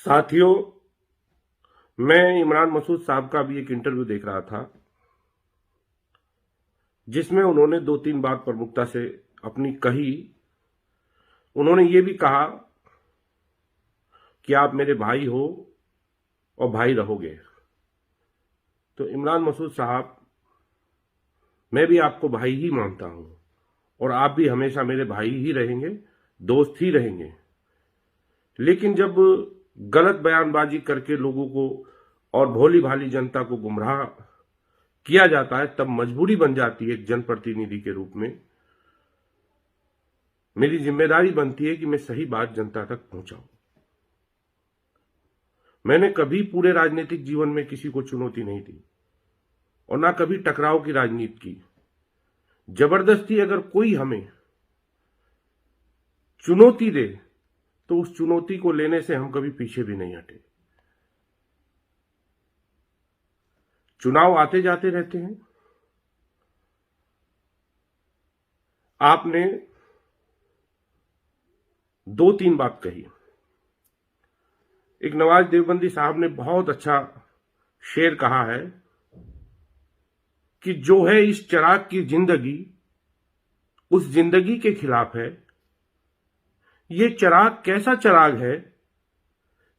साथियों, मैं इमरान मसूद साहब का भी एक इंटरव्यू देख रहा था जिसमें उन्होंने दो तीन बात प्रमुखता से अपनी कही। उन्होंने ये भी कहा कि आप मेरे भाई हो और भाई रहोगे। तो इमरान मसूद साहब, मैं भी आपको भाई ही मानता हूं और आप भी हमेशा मेरे भाई ही रहेंगे, दोस्त ही रहेंगे। लेकिन जब गलत बयानबाजी करके लोगों को और भोली भाली जनता को गुमराह किया जाता है, तब मजबूरी बन जाती है एक जनप्रतिनिधि के रूप में। मेरी जिम्मेदारी बनती है कि मैं सही बात जनता तक पहुंचाऊं। मैंने कभी पूरे राजनीतिक जीवन में किसी को चुनौती नहीं दी और ना कभी टकराव की राजनीति की। जबरदस्ती अगर कोई हमें चुनौती दे तो उस चुनौती को लेने से हम कभी पीछे भी नहीं हटे। चुनाव आते जाते रहते हैं। आपने दो तीन बात कही। एक नवाज देवबंदी साहब ने बहुत अच्छा शेर कहा है कि जो है इस चिराग की जिंदगी उस जिंदगी के खिलाफ है। ये चिराग कैसा चिराग है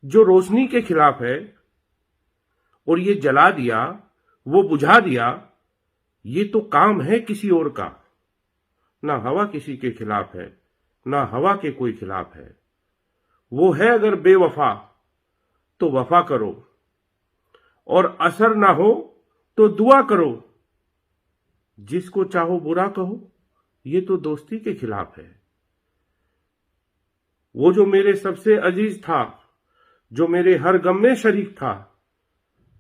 जो रोशनी के खिलाफ है, और ये जला दिया वो बुझा दिया, ये तो काम है किसी और का। ना हवा किसी के खिलाफ है, ना हवा के कोई खिलाफ है। वो है अगर बेवफा तो वफा करो, और असर ना हो तो दुआ करो। जिसको चाहो बुरा कहो, ये तो दोस्ती के खिलाफ है। वो जो मेरे सबसे अजीज था, जो मेरे हर गम में शरीक था,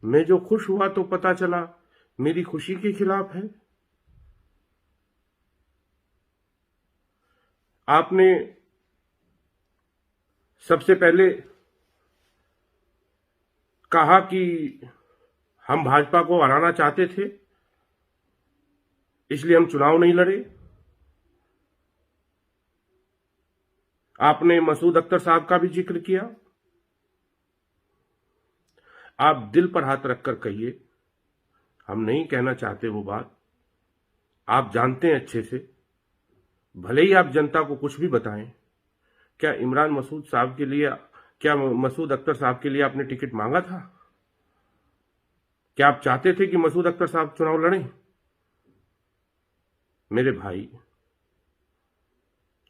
मैं जो खुश हुआ तो पता चला मेरी खुशी के खिलाफ है। आपने सबसे पहले कहा कि हम भाजपा को हराना चाहते थे, इसलिए हम चुनाव नहीं लड़े। आपने मसूद अख्तर साहब का भी जिक्र किया। आप दिल पर हाथ रखकर कहिए, हम नहीं कहना चाहते वो बात। आप जानते हैं अच्छे से, भले ही आप जनता को कुछ भी बताएं। क्या इमरान मसूद साहब के लिए, क्या मसूद अख्तर साहब के लिए आपने टिकट मांगा था? क्या आप चाहते थे कि मसूद अख्तर साहब चुनाव लड़ें? मेरे भाई,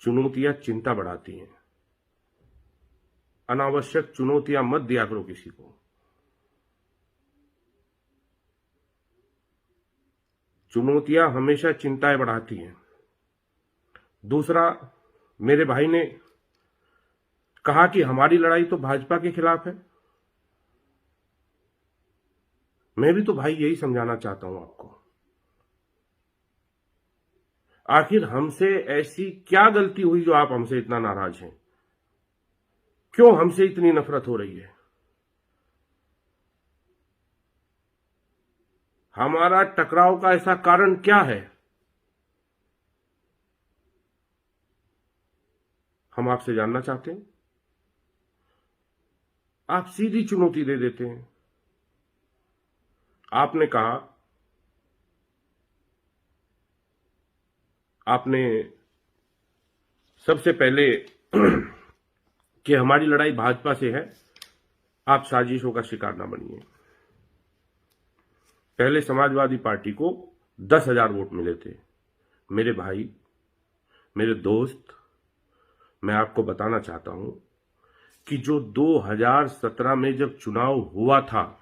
चुनौतियां चिंता बढ़ाती हैं। अनावश्यक चुनौतियां मत दिया करो किसी को। चुनौतियां हमेशा चिंताएं बढ़ाती हैं। दूसरा, मेरे भाई ने कहा कि हमारी लड़ाई तो भाजपा के खिलाफ है। मैं भी तो भाई यही समझाना चाहता हूं आपको। आखिर हमसे ऐसी क्या गलती हुई जो आप हमसे इतना नाराज हैं? क्यों हमसे इतनी नफरत हो रही है? हमारा टकराव का ऐसा कारण क्या है? हम आपसे जानना चाहते हैं। आप सीधी चुनौती दे देते हैं। आपने कहा, आपने सबसे पहले कि हमारी लड़ाई भाजपा से है, आप साजिशों का शिकार ना बनिए। पहले समाजवादी पार्टी को 10,000 वोट मिले थे। मेरे भाई, मेरे दोस्त, मैं आपको बताना चाहता हूं कि जो 2017 में जब चुनाव हुआ था,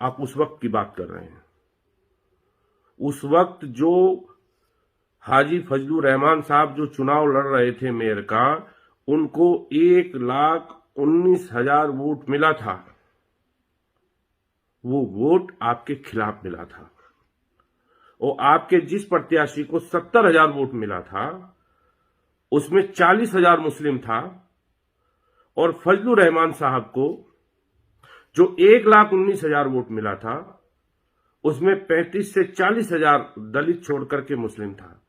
आप उस वक्त की बात कर रहे हैं। उस वक्त जो हाजी फजलुर रहमान साहब जो चुनाव लड़ रहे थे मेयर का, उनको 1,19,000 वोट मिला था। वो वोट आपके खिलाफ मिला था। और आपके जिस प्रत्याशी को 70,000 वोट मिला था, उसमें 40,000 मुस्लिम था, और फजलुर रहमान साहब को जो 1,19,000 वोट मिला था, उसमें 35 से 40,000 दलित छोड़कर के मुस्लिम था।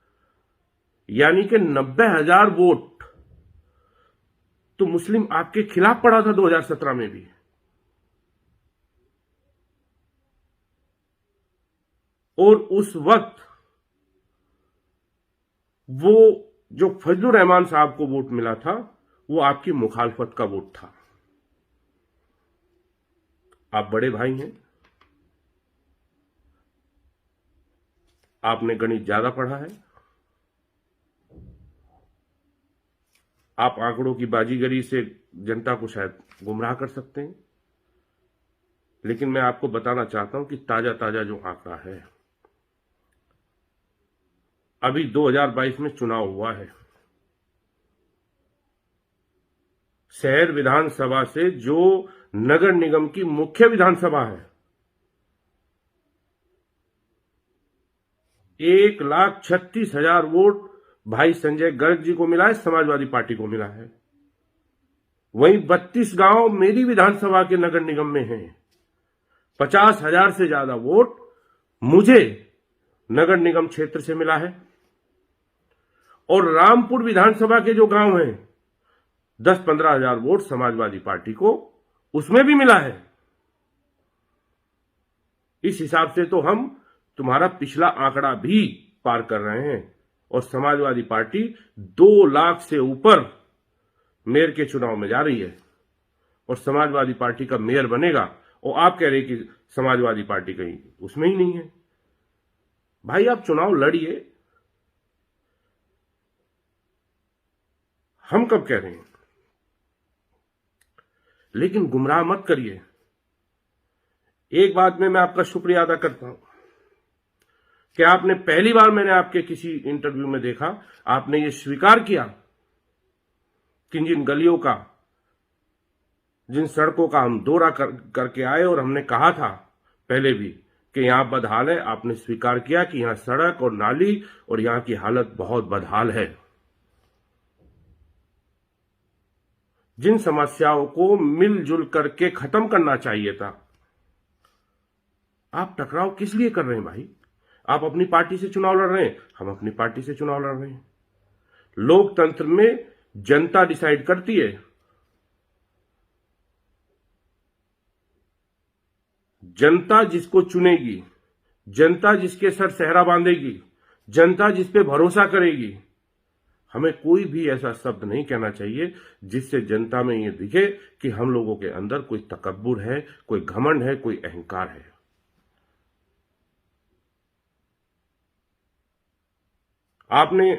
यानी कि 90,000 वोट तो मुस्लिम आपके खिलाफ पड़ा था 2017 में भी। और उस वक्त वो जो फजलुर रहमान साहब को वोट मिला था वो आपकी मुखालफत का वोट था। आप बड़े भाई हैं, आपने गणित ज्यादा पढ़ा है, आप आंकड़ों की बाजीगरी से जनता को शायद गुमराह कर सकते हैं, लेकिन मैं आपको बताना चाहता हूं कि ताजा ताजा जो आंकड़ा है, अभी 2022 में चुनाव हुआ है, शहर विधानसभा से जो नगर निगम की मुख्य विधानसभा है, 1,36,000 वोट भाई संजय गर्ग जी को मिला है, समाजवादी पार्टी को मिला है। वहीं 32 गांव मेरी विधानसभा के नगर निगम में हैं। 50,000 से ज्यादा वोट मुझे नगर निगम क्षेत्र से मिला है। और रामपुर विधानसभा के जो गांव हैं, 10-15 हजार वोट समाजवादी पार्टी को उसमें भी मिला है। इस हिसाब से तो हम तुम्हारा पिछला आंकड़ा भी पार कर रहे हैं और समाजवादी पार्टी 2 लाख से ऊपर मेयर के चुनाव में जा रही है और समाजवादी पार्टी का मेयर बनेगा। और आप कह रहे कि समाजवादी पार्टी कहीं उसमें ही नहीं है। भाई आप चुनाव लड़िए, हम कब कह रहे हैं, लेकिन गुमराह मत करिए। एक बात में मैं आपका शुक्रिया अदा करता हूं कि आपने पहली बार मैंने आपके किसी इंटरव्यू में देखा, आपने ये स्वीकार किया कि जिन गलियों का, जिन सड़कों का हम दौरा करके आए और हमने कहा था पहले भी कि यहां बदहाल है, आपने स्वीकार किया कि यहां सड़क और नाली और यहां की हालत बहुत बदहाल है। जिन समस्याओं को मिलजुल करके खत्म करना चाहिए था, आप टकराव किस लिए कर रहे हैं भाई? आप अपनी पार्टी से चुनाव लड़ रहे हैं, हम अपनी पार्टी से चुनाव लड़ रहे हैं। लोकतंत्र में जनता डिसाइड करती है। जनता जिसको चुनेगी, जनता जिसके सर सहरा बांधेगी, जनता जिस पे भरोसा करेगी, हमें कोई भी ऐसा शब्द नहीं कहना चाहिए जिससे जनता में यह दिखे कि हम लोगों के अंदर कोई तकब्बुर है, कोई घमंड है, कोई अहंकार है। आपने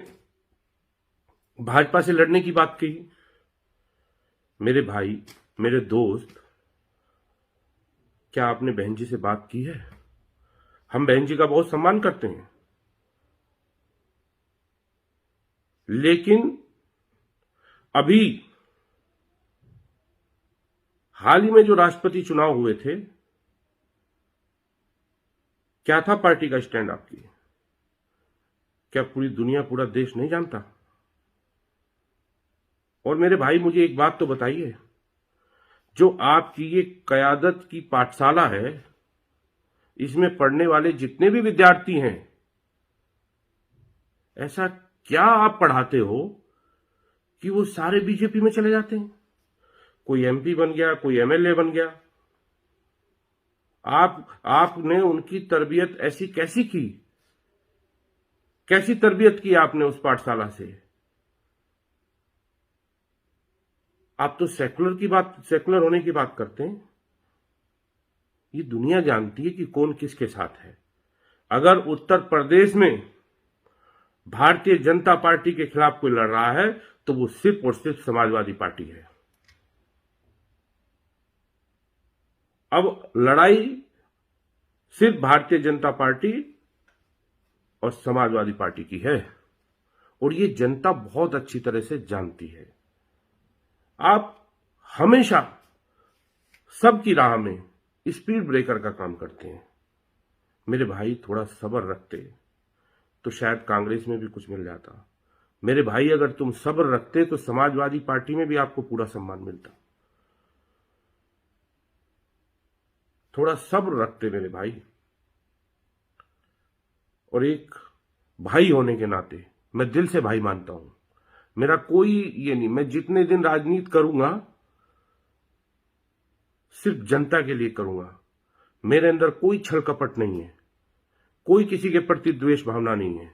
भाजपा से लड़ने की बात कही। मेरे भाई, मेरे दोस्त, क्या आपने बहन जी से बात की है? हम बहन जी का बहुत सम्मान करते हैं, लेकिन अभी हाल ही में जो राष्ट्रपति चुनाव हुए थे, क्या था पार्टी का स्टैंड आपकी? क्या पूरी दुनिया, पूरा देश नहीं जानता? और मेरे भाई मुझे एक बात तो बताइए, जो आपकी ये कयादत की पाठशाला है, इसमें पढ़ने वाले जितने भी विद्यार्थी हैं, ऐसा क्या आप पढ़ाते हो कि वो सारे बीजेपी में चले जाते हैं? कोई एमपी बन गया, कोई एमएलए बन गया। आपने उनकी तरबियत ऐसी कैसी की? कैसी तरबियत की आपने उस पाठशाला से? आप तो सेकुलर होने की बात करते हैं। ये दुनिया जानती है कि कौन किसके साथ है। अगर उत्तर प्रदेश में भारतीय जनता पार्टी के खिलाफ कोई लड़ रहा है तो वो सिर्फ और सिर्फ समाजवादी पार्टी है। अब लड़ाई सिर्फ भारतीय जनता पार्टी और समाजवादी पार्टी की है और ये जनता बहुत अच्छी तरह से जानती है। आप हमेशा सबकी राह में स्पीड ब्रेकर का काम करते हैं। मेरे भाई थोड़ा सब्र रखते तो शायद कांग्रेस में भी कुछ मिल जाता। मेरे भाई अगर तुम सब्र रखते तो समाजवादी पार्टी में भी आपको पूरा सम्मान मिलता। थोड़ा सब्र रखते मेरे भाई। और एक भाई होने के नाते मैं दिल से भाई मानता हूं। मेरा कोई ये नहीं, मैं जितने दिन राजनीति करूंगा सिर्फ जनता के लिए करूंगा। मेरे अंदर कोई छल कपट नहीं है, कोई किसी के प्रति द्वेष भावना नहीं है।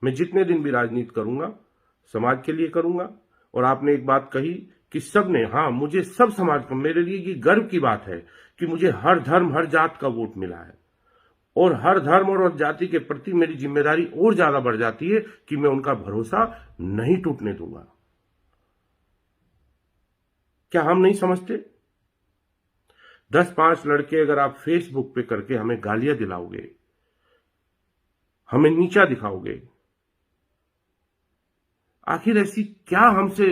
मैं जितने दिन भी राजनीति करूंगा समाज के लिए करूंगा। और आपने एक बात कही कि सबने, हाँ, मुझे सब समाज को, मेरे लिए ये गर्व की बात है कि मुझे हर धर्म हर जात का वोट मिला है और हर धर्म और जाति के प्रति मेरी जिम्मेदारी और ज्यादा बढ़ जाती है कि मैं उनका भरोसा नहीं टूटने दूंगा। क्या हम नहीं समझते? 10-5 लड़के अगर आप फेसबुक पे करके हमें गालियां दिलाओगे, हमें नीचा दिखाओगे, आखिर ऐसी क्या हमसे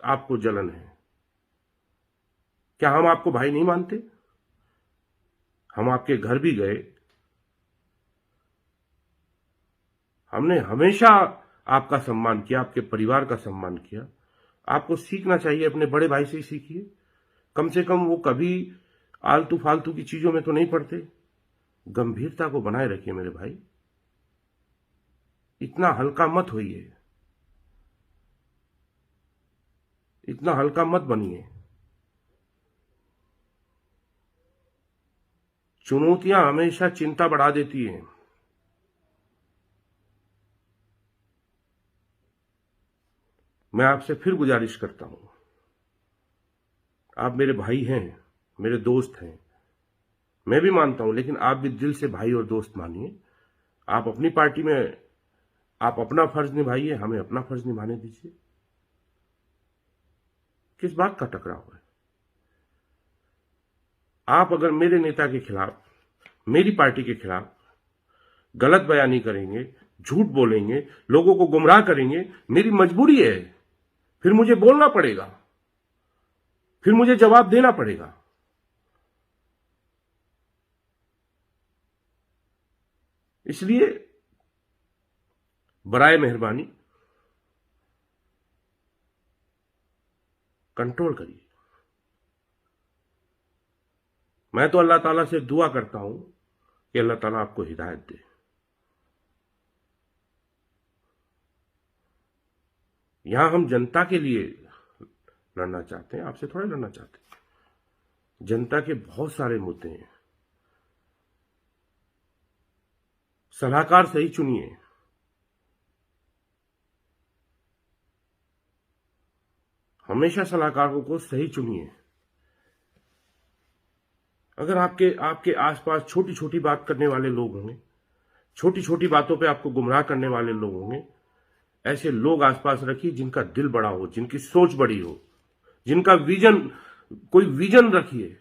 आपको जलन है? क्या हम आपको भाई नहीं मानते? हम आपके घर भी गए, हमने हमेशा आपका सम्मान किया, आपके परिवार का सम्मान किया। आपको सीखना चाहिए, अपने बड़े भाई से ही सीखिए। कम से कम वो कभी आलतू फालतू की चीजों में तो नहीं पड़ते। गंभीरता को बनाए रखिए मेरे भाई, इतना हल्का मत होइए, इतना हल्का मत बनिए। चुनौतियां हमेशा चिंता बढ़ा देती हैं। मैं आपसे फिर गुजारिश करता हूं, आप मेरे भाई हैं, मेरे दोस्त हैं, मैं भी मानता हूं, लेकिन आप भी दिल से भाई और दोस्त मानिए। आप अपनी पार्टी में आप अपना फर्ज निभाइए, हमें अपना फर्ज निभाने दीजिए। किस बात का टकराव है? आप अगर मेरे नेता के खिलाफ, मेरी पार्टी के खिलाफ गलत बयानी करेंगे, झूठ बोलेंगे, लोगों को गुमराह करेंगे, मेरी मजबूरी है, फिर मुझे बोलना पड़ेगा, फिर मुझे जवाब देना पड़ेगा। इसलिए बराए मेहरबानी कंट्रोल करिए। मैं तो अल्लाह ताला से दुआ करता हूं कि अल्लाह ताला आपको हिदायत दे। यहां हम जनता के लिए लड़ना चाहते हैं, आपसे थोड़ा लड़ना चाहते हैं। जनता के बहुत सारे मुद्दे हैं, सलाहकार सही चुनिए। हमेशा सलाहकारों को सही चुनिए। अगर आपके आपके आसपास छोटी छोटी बात करने वाले लोग होंगे, छोटी छोटी बातों पे आपको गुमराह करने वाले लोग होंगे, ऐसे लोग आसपास रखिए जिनका दिल बड़ा हो, जिनकी सोच बड़ी हो, जिनका विजन, कोई विजन रखिए।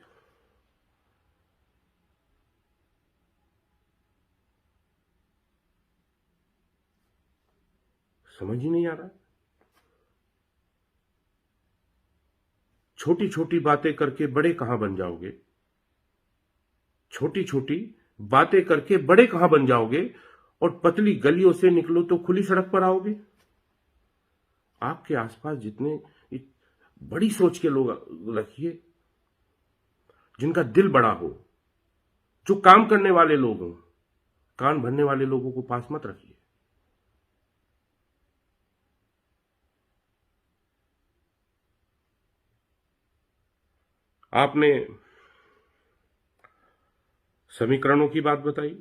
समझ ही नहीं आ रहा। छोटी छोटी बातें करके बड़े कहां बन जाओगे? छोटी छोटी बातें करके बड़े कहां बन जाओगे? और पतली गलियों से निकलो तो खुली सड़क पर आओगे। आपके आसपास जितने बड़ी सोच के लोग रखिए, जिनका दिल बड़ा हो, जो काम करने वाले लोग हों। कान भरने वाले लोगों को पास मत रखिए। आपने समीकरणों की बात बताई,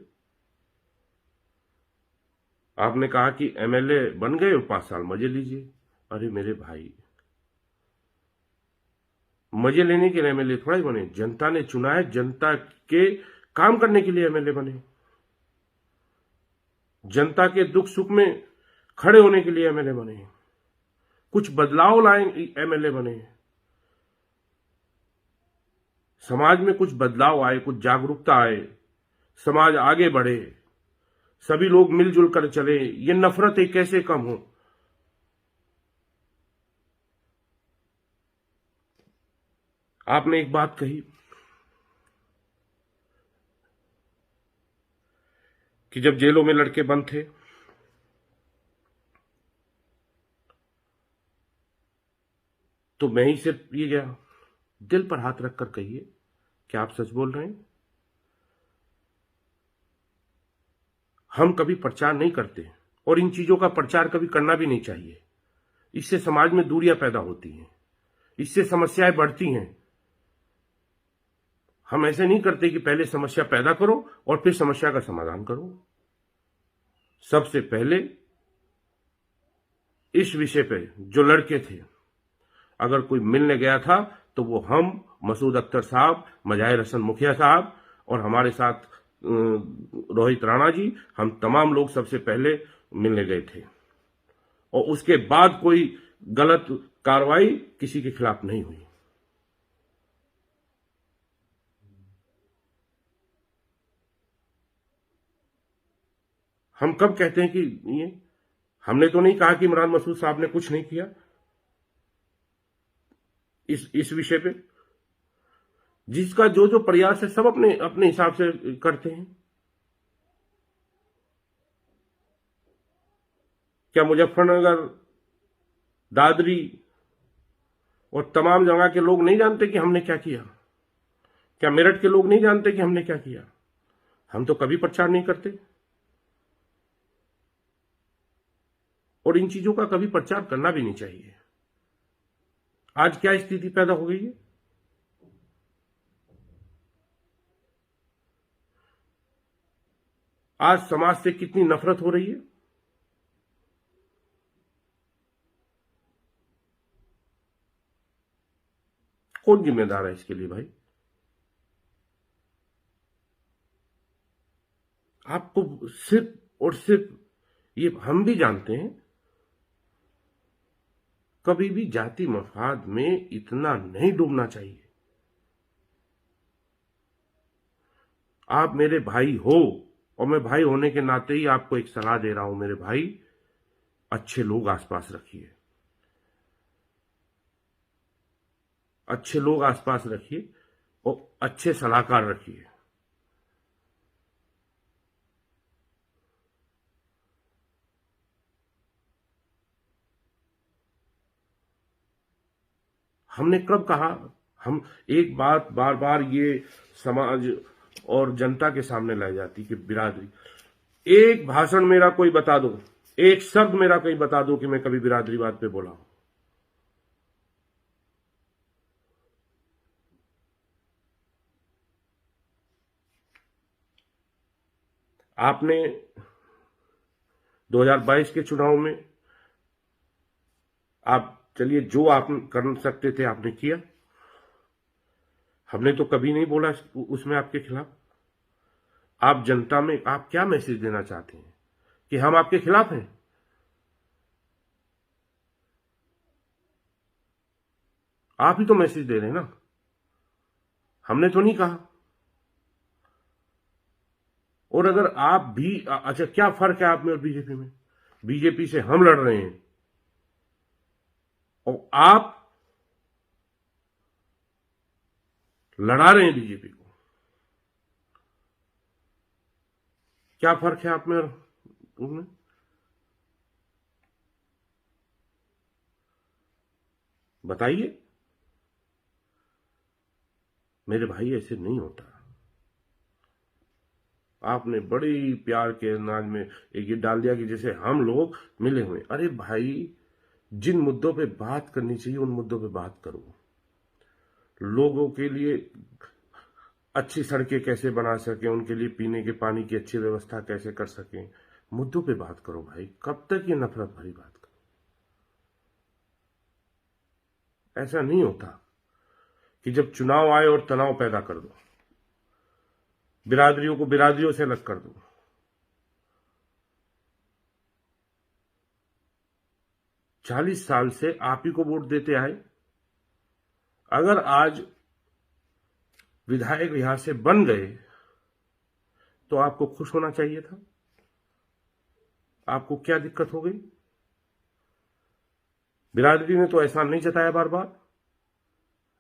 आपने कहा कि एमएलए बन गए और 5 साल मजे लीजिए। अरे मेरे भाई, मजे लेने के लिए एमएलए थोड़ा ही बने। जनता ने चुना है, जनता के काम करने के लिए एमएलए बने, जनता के दुख सुख में खड़े होने के लिए एमएलए बने, कुछ बदलाव लाए एमएलए बने, समाज में कुछ बदलाव आए, कुछ जागरूकता आए, समाज आगे बढ़े, सभी लोग मिलजुल कर चले, ये नफरतें कैसे कम हो। आपने एक बात कही कि जब जेलों में लड़के बंद थे तो मैं ही सिर्फ ये गया। दिल पर हाथ रखकर कहिए, क्या आप सच बोल रहे हैं? हम कभी प्रचार नहीं करते और इन चीजों का प्रचार कभी करना भी नहीं चाहिए। इससे समाज में दूरियां पैदा होती हैं, इससे समस्याएं बढ़ती हैं। हम ऐसे नहीं करते कि पहले समस्या पैदा करो और फिर समस्या का समाधान करो। सबसे पहले इस विषय पे जो लड़के थे, अगर कोई मिलने गया था तो वो हम, मसूद अख्तर साहब, मजाहिर हसन मुखिया साहब और हमारे साथ रोहित राणा जी, हम तमाम लोग सबसे पहले मिलने गए थे। और उसके बाद कोई गलत कार्रवाई किसी के खिलाफ नहीं हुई। हम कब कहते हैं कि ये, हमने तो नहीं कहा कि इमरान मसूद साहब ने कुछ नहीं किया इस विषय पे। जिसका जो जो प्रयास है सब अपने अपने हिसाब से करते हैं। क्या मुजफ्फरनगर, दादरी और तमाम जगह के लोग नहीं जानते कि हमने क्या किया? क्या मेरठ के लोग नहीं जानते कि हमने क्या किया? हम तो कभी प्रचार नहीं करते और इन चीजों का कभी प्रचार करना भी नहीं चाहिए। आज क्या स्थिति पैदा हो गई है? आज समाज से कितनी नफरत हो रही है। कौन जिम्मेदार है इसके लिए भाई? आपको सिर्फ और सिर्फ ये हम भी जानते हैं, कभी भी जाति मफाद में इतना नहीं डूबना चाहिए। आप मेरे भाई हो और मैं भाई होने के नाते ही आपको एक सलाह दे रहा हूं मेरे भाई, अच्छे लोग आसपास रखिए, अच्छे लोग आसपास रखिए और अच्छे सलाहकार रखिए। हमने कब कहा? हम एक बात बार बार ये समाज और जनता के सामने लाई जाती कि बिरादरी, एक भाषण मेरा कोई बता दो, एक शब्द मेरा कोई बता दो कि मैं कभी बिरादरीवाद पे बोला हूं। आपने 2022 के चुनाव में आप चलिए जो आप कर सकते थे आपने किया। हमने तो कभी नहीं बोला उसमें आपके खिलाफ। आप जनता में आप क्या मैसेज देना चाहते हैं कि हम आपके खिलाफ हैं? आप ही तो मैसेज दे रहे हैं ना, हमने तो नहीं कहा। और अगर आप भी अच्छा, क्या फर्क है आप में और बीजेपी में? बीजेपी से हम लड़ रहे हैं और आप लड़ा रहे हैं बीजेपी को। क्या फर्क है आप में और उनमें? बताइए मेरे भाई, ऐसे नहीं होता। आपने बड़ी प्यार के अंदाज में एक ये डाल दिया कि जैसे हम लोग मिले हुए। अरे भाई, जिन मुद्दों पे बात करनी चाहिए उन मुद्दों पे बात करो। लोगों के लिए अच्छी सड़कें कैसे बना सके, उनके लिए पीने के पानी की अच्छी व्यवस्था कैसे कर सकें, मुद्दों पे बात करो भाई। कब तक ये नफरत भरी बात करो? ऐसा नहीं होता कि जब चुनाव आए और तनाव पैदा कर दो, बिरादरियों को बिरादरियों से अलग कर दो। 40 साल से आप ही को वोट देते आए। अगर आज विधायक यहां से बन गए तो आपको खुश होना चाहिए था। आपको क्या दिक्कत हो गई? बिरादरी ने तो ऐसा नहीं जताया बार बार।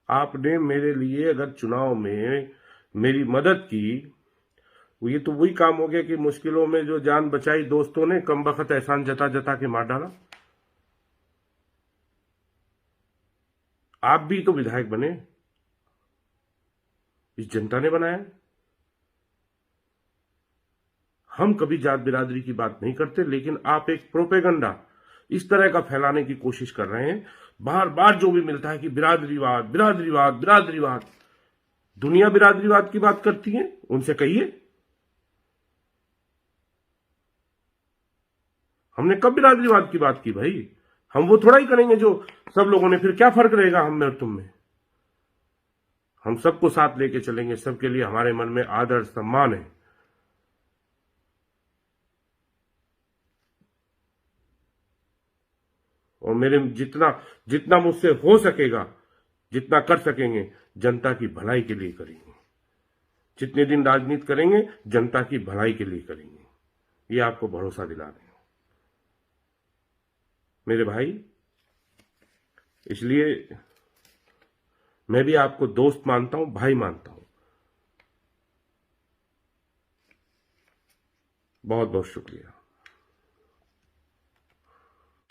आपने मेरे लिए अगर चुनाव में मेरी मदद की, ये तो वही काम हो गया कि मुश्किलों में जो जान बचाई दोस्तों ने, कम बखत एहसान जता जता के मार डाला। आप भी तो विधायक बने, इस जनता ने बनाया। हम कभी जात बिरादरी की बात नहीं करते, लेकिन आप एक प्रोपेगंडा, इस तरह का फैलाने की कोशिश कर रहे हैं। बार बार जो भी मिलता है कि बिरादरीवाद बिरादरीवाद बिरादरीवाद। दुनिया बिरादरीवाद की बात करती है, उनसे कहिए। हमने कब बिरादरीवाद की बात की भाई? हम वो थोड़ा ही करेंगे जो सब लोगों ने, फिर क्या फर्क रहेगा हम में और तुम में? हम सबको साथ लेके चलेंगे, सबके लिए हमारे मन में आदर सम्मान है। और मेरे जितना जितना मुझसे हो सकेगा, जितना कर सकेंगे, जनता की भलाई के लिए करेंगे। जितने दिन राजनीति करेंगे, जनता की भलाई के लिए करेंगे, ये आपको भरोसा दिला रहे हैं मेरे भाई। इसलिए मैं भी आपको दोस्त मानता हूं, भाई मानता हूं। बहुत बहुत शुक्रिया।